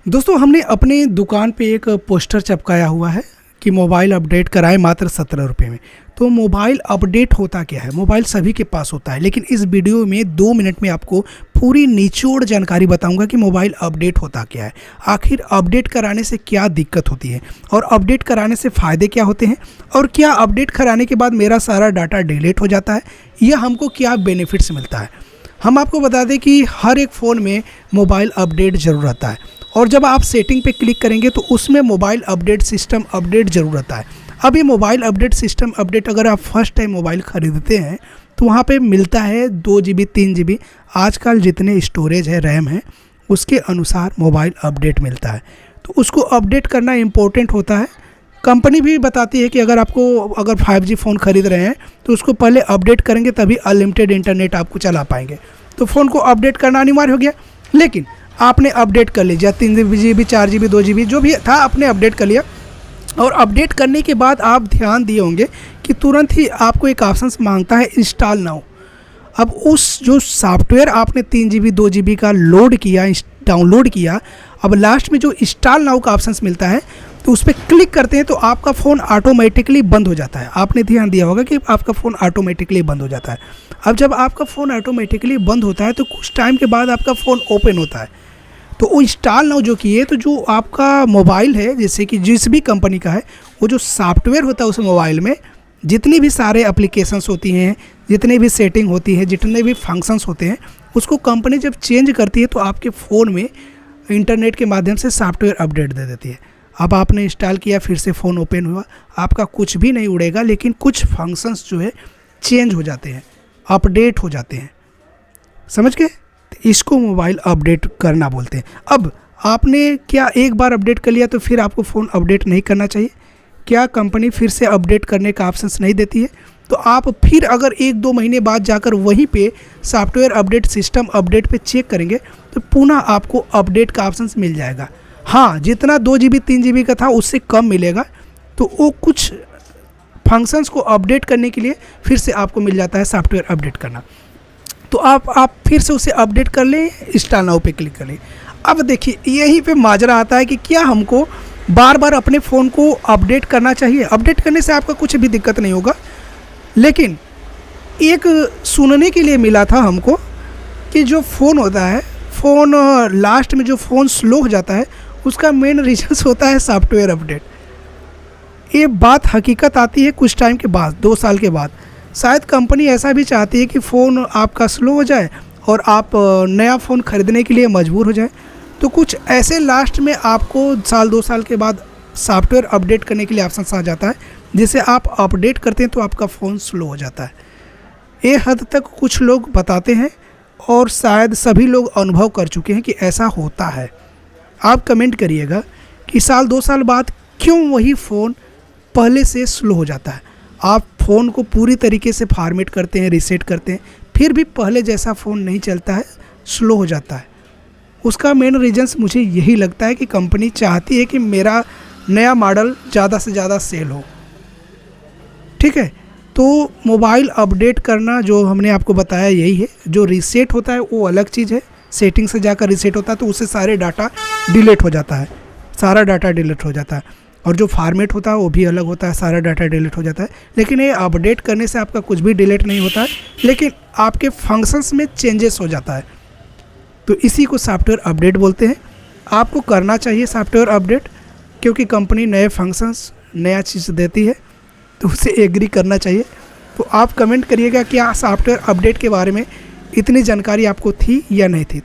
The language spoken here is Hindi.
दोस्तों हमने अपने दुकान पे एक पोस्टर चिपकाया हुआ है कि मोबाइल अपडेट कराएं मात्र 17 रुपये में। तो मोबाइल अपडेट होता क्या है? मोबाइल सभी के पास होता है, लेकिन इस वीडियो में 2 मिनट में आपको पूरी निचोड़ जानकारी बताऊंगा कि मोबाइल अपडेट होता क्या है, आखिर अपडेट कराने से क्या दिक्कत होती है और अपडेट कराने से फ़ायदे क्या होते हैं, और क्या अपडेट कराने के बाद मेरा सारा डाटा डिलीट हो जाता है या हमको क्या बेनिफिट्स मिलता है। हम आपको बता दें कि हर एक फ़ोन में मोबाइल अपडेट ज़रूर रहता है, और जब आप सेटिंग पे क्लिक करेंगे तो उसमें मोबाइल अपडेट सिस्टम अपडेट ज़रूर रहता है। अब ये मोबाइल अपडेट सिस्टम अपडेट अगर आप फर्स्ट टाइम मोबाइल ख़रीदते हैं तो वहाँ पे मिलता है 2 GB 3 GB, आजकल जितने स्टोरेज है रैम है उसके अनुसार मोबाइल अपडेट मिलता है। तो उसको अपडेट करना इम्पोर्टेंट होता है। कंपनी भी बताती है कि अगर 5G फ़ोन ख़रीद रहे हैं तो उसको पहले अपडेट करेंगे तभी अनलिमिटेड इंटरनेट आपको चला पाएंगे। तो फ़ोन को अपडेट करना अनिवार्य हो गया, लेकिन आपने अपडेट कर लीजिए 3 GB 4 GB 2 GB जो भी था आपने अपडेट कर लिया, और अपडेट करने के बाद आप ध्यान दिए होंगे कि तुरंत ही आपको एक ऑप्शन मांगता है इंस्टॉल नाउ। अब उस जो सॉफ्टवेयर आपने 3 GB 2 GB का लोड किया, डाउनलोड किया, अब लास्ट में जो इंस्टॉल नाउ का ऑप्शन मिलता है तो उस पर क्लिक करते हैं तो आपका फ़ोन ऑटोमेटिकली बंद हो जाता है। आपने ध्यान दिया होगा कि आपका फ़ोन ऑटोमेटिकली बंद हो जाता है। अब जब आपका फ़ोन ऑटोमेटिकली बंद होता है तो कुछ टाइम के बाद आपका फ़ोन ओपन होता है। तो वो इंस्टॉल नाउ जो किए तो जो आपका मोबाइल है, जैसे कि जिस भी कंपनी का है, वो जो सॉफ्टवेयर होता है उस मोबाइल में जितनी भी सारे एप्लीकेशंस होती हैं, जितनी भी सेटिंग होती है, जितने भी फंक्शंस होते हैं, उसको कंपनी जब चेंज करती है तो आपके फ़ोन में इंटरनेट के माध्यम से सॉफ्टवेयर अपडेट दे देती है। अब आपने इंस्टॉल किया, फिर से फ़ोन ओपन हुआ, आपका कुछ भी नहीं उड़ेगा, लेकिन कुछ फंक्शंस जो है चेंज हो जाते हैं, अपडेट हो जाते हैं। समझ गए? इसको मोबाइल अपडेट करना बोलते हैं। अब आपने क्या एक बार अपडेट कर लिया तो फिर आपको फ़ोन अपडेट नहीं करना चाहिए? क्या कंपनी फिर से अपडेट करने का ऑप्शन नहीं देती है? तो आप फिर अगर 1-2 महीने बाद जाकर वहीं पे सॉफ्टवेयर अपडेट सिस्टम अपडेट पे चेक करेंगे तो पुनः आपको अपडेट का ऑप्शन मिल जाएगा। हाँ, जितना 2 GB 3 GB का था उससे कम मिलेगा, तो वो कुछ फंक्शंस को अपडेट करने के लिए फिर से आपको मिल जाता है सॉफ्टवेयर अपडेट करना। तो आप फिर से उसे अपडेट कर लें, इंस्टॉल नाउ पे क्लिक कर लें। अब देखिए यहीं पे माजरा आता है कि क्या हमको बार बार अपने फ़ोन को अपडेट करना चाहिए? अपडेट करने से आपका कुछ भी दिक्कत नहीं होगा, लेकिन एक सुनने के लिए मिला था हमको कि जो फ़ोन होता है, फ़ोन लास्ट में जो फ़ोन स्लो हो जाता है उसका मेन रीज़न होता है सॉफ्टवेयर अपडेट। ये बात हकीकत आती है कुछ टाइम के बाद, 2 साल के बाद। शायद कंपनी ऐसा भी चाहती है कि फ़ोन आपका स्लो हो जाए और आप नया फ़ोन ख़रीदने के लिए मजबूर हो जाए। तो कुछ ऐसे लास्ट में आपको 1-2 साल के बाद सॉफ्टवेयर अपडेट करने के लिए ऑप्शन आ जाता है, जिसे आप अपडेट करते हैं तो आपका फ़ोन स्लो हो जाता है। ये हद तक कुछ लोग बताते हैं और शायद सभी लोग अनुभव कर चुके हैं कि ऐसा होता है। आप कमेंट करिएगा कि 1-2 साल बाद क्यों वही फ़ोन पहले से स्लो हो जाता है। आप फ़ोन को पूरी तरीके से फॉर्मेट करते हैं, रीसेट करते हैं, फिर भी पहले जैसा फ़ोन नहीं चलता है, स्लो हो जाता है। उसका मेन रीज़न्स मुझे यही लगता है कि कंपनी चाहती है कि मेरा नया मॉडल ज़्यादा से ज़्यादा सेल हो। ठीक है, तो मोबाइल अपडेट करना जो हमने आपको बताया यही है। जो रीसेट होता है वो अलग चीज़ है, सेटिंग से जाकर रीसेट होता है तो उससे सारे डाटा डिलीट हो जाता है, सारा डाटा डिलीट हो जाता है। और जो फॉर्मेट होता है वो भी अलग होता है, सारा डाटा डिलीट हो जाता है। लेकिन ये अपडेट करने से आपका कुछ भी डिलीट नहीं होता है, लेकिन आपके फंक्शंस में चेंजेस हो जाता है। तो इसी को सॉफ्टवेयर अपडेट बोलते हैं। आपको करना चाहिए सॉफ्टवेयर अपडेट, क्योंकि कंपनी नए फंक्शंस, नया चीज़ देती है तो उसे एग्री करना चाहिए। तो आप कमेंट करिएगा क्या सॉफ्टवेयर अपडेट के बारे में इतनी जानकारी आपको थी या नहीं थी।